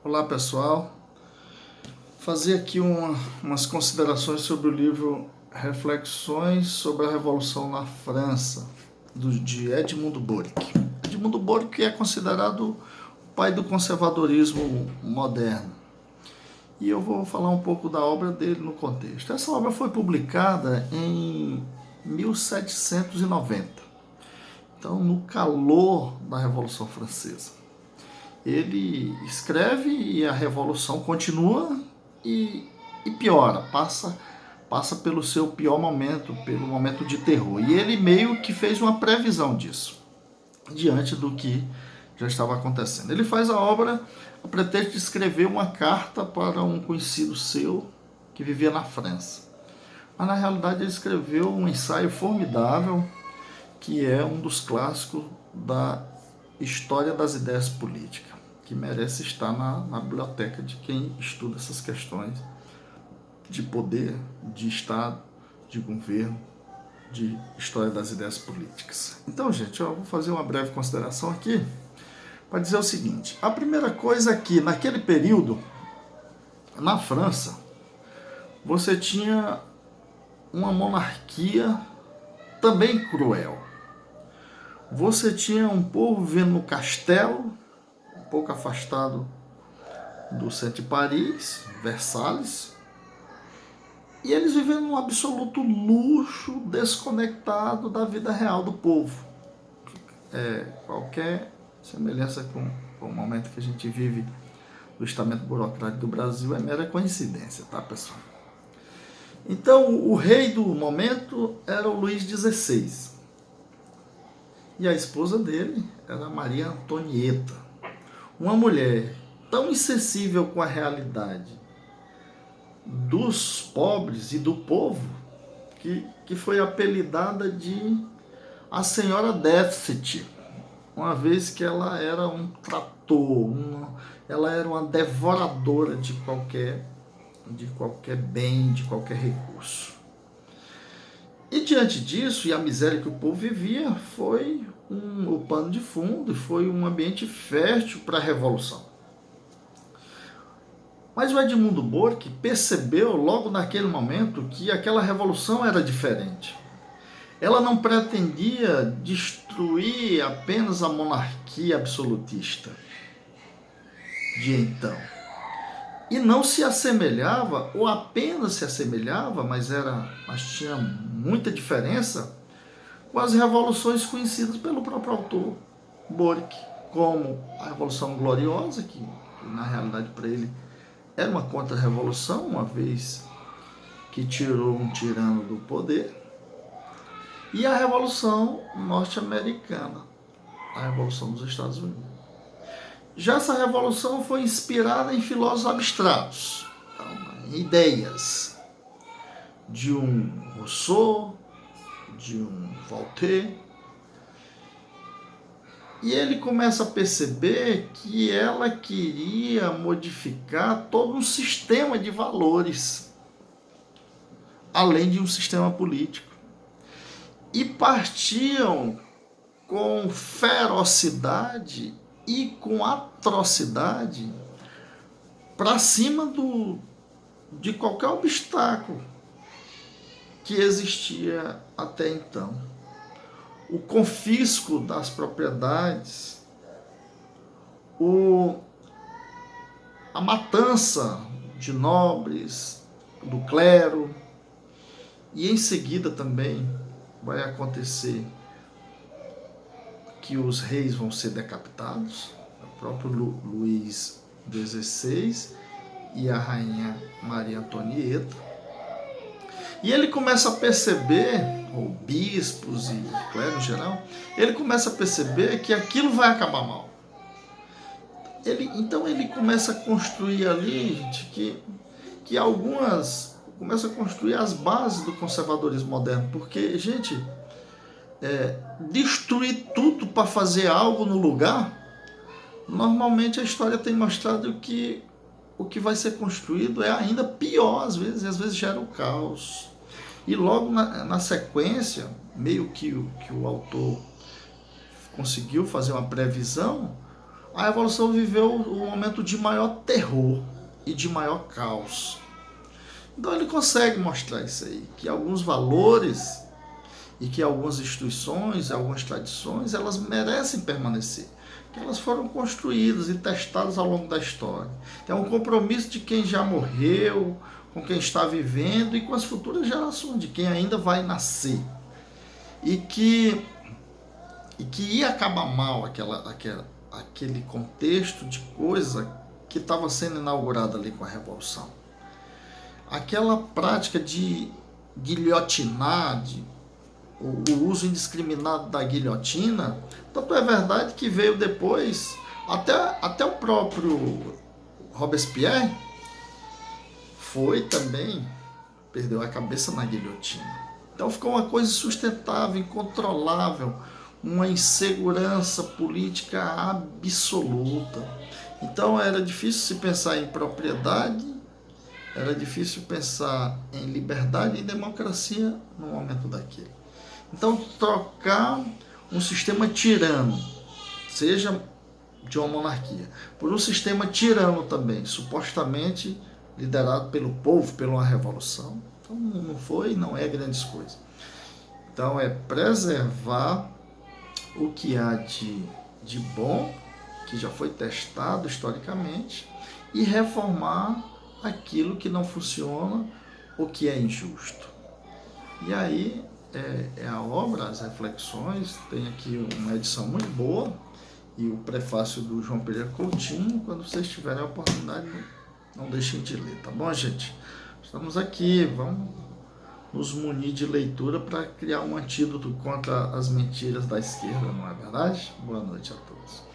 Olá pessoal, fazer aqui umas considerações sobre o livro Reflexões sobre a Revolução na França, de Edmund Burke. Edmund Burke é considerado o pai do conservadorismo moderno. E eu vou falar um pouco da obra dele no contexto. Essa obra foi publicada em 1790, então no calor da Revolução Francesa. Ele escreve e a revolução continua e piora, passa pelo seu pior momento, pelo momento de terror. E ele meio que fez uma previsão disso, diante do que já estava acontecendo. Ele faz a obra a pretexto de escrever uma carta para um conhecido seu que vivia na França. Mas na realidade ele escreveu um ensaio formidável, que é um dos clássicos da história das ideias políticas, que merece estar na biblioteca de quem estuda essas questões de poder, de Estado, de governo, de história das ideias políticas. Então, gente, eu vou fazer uma breve consideração aqui para dizer o seguinte. A primeira coisa é que, naquele período, na França, você tinha uma monarquia também cruel. Você tinha um povo vivendo no castelo, um pouco afastado do centro de Paris, Versalhes, e eles vivendo num absoluto luxo, desconectado da vida real do povo. Qualquer semelhança com o momento que a gente vive do estamento burocrático do Brasil é mera coincidência, tá, pessoal? Então, o rei do momento era o Luís XVI. E a esposa dele era Maria Antonieta, uma mulher tão insensível com a realidade dos pobres e do povo que foi apelidada de a Senhora Déficit, uma vez que ela era um trator, ela era uma devoradora de qualquer bem, de qualquer recurso. E diante disso, e a miséria que o povo vivia, foi o pano de fundo, foi um ambiente fértil para a revolução. Mas o Edmund Burke percebeu logo naquele momento que aquela revolução era diferente. Ela não pretendia destruir apenas a monarquia absolutista de então. E não se assemelhava, ou apenas se assemelhava, mas tinha muita diferença com as revoluções conhecidas pelo próprio autor Burke, como a Revolução Gloriosa, que na realidade para ele era uma contra-revolução, uma vez que tirou um tirano do poder, e a Revolução Norte-Americana, a Revolução dos Estados Unidos. Já essa revolução foi inspirada em filósofos abstratos, em ideias de um Rousseau, de um Voltaire, e ele começa a perceber que ela queria modificar todo um sistema de valores, além de um sistema político, e partiam com ferocidade e com atrocidade para cima de qualquer obstáculo que existia até então. O confisco das propriedades, a matança de nobres, do clero, e em seguida também vai acontecer que os reis vão ser decapitados, o próprio Luís XVI e a rainha Maria Antonieta. E ele começa a perceber, ou bispos e clero em geral, ele começa a perceber que aquilo vai acabar mal. Então ele começa a construir ali, gente, começa a construir as bases do conservadorismo moderno, porque, gente, destruir tudo para fazer algo no lugar, normalmente a história tem mostrado que o que vai ser construído é ainda pior às vezes gera o caos. E logo na sequência, meio que o autor conseguiu fazer uma previsão, a Revolução viveu o momento de maior terror e de maior caos. Então ele consegue mostrar isso aí, que alguns valores e que algumas instituições, algumas tradições, elas merecem permanecer, que elas foram construídas e testadas ao longo da história. É um compromisso de quem já morreu, com quem está vivendo e com as futuras gerações, de quem ainda vai nascer. E que ia acabar mal aquele contexto de coisa que estava sendo inaugurada ali com a Revolução. Aquela prática de guilhotinar, o uso indiscriminado da guilhotina, tanto é verdade que veio depois, até o próprio Robespierre foi também, perdeu a cabeça na guilhotina. Então ficou uma coisa insustentável, incontrolável, uma insegurança política absoluta. Então era difícil se pensar em propriedade, era difícil pensar em liberdade e democracia no momento daquele. Então trocar um sistema tirano, seja de uma monarquia, por um sistema tirano também, supostamente liderado pelo povo, pela uma revolução, então não foi, não é grandes coisas. Então é preservar o que há de bom, que já foi testado historicamente, e reformar aquilo que não funciona, o que é injusto. E aí é a obra, as reflexões, tem aqui uma edição muito boa, e o prefácio do João Pereira Coutinho. Quando vocês tiverem a oportunidade, não deixem de ler, tá bom, gente? Estamos aqui, vamos nos munir de leitura para criar um antídoto contra as mentiras da esquerda, não é verdade? Boa noite a todos.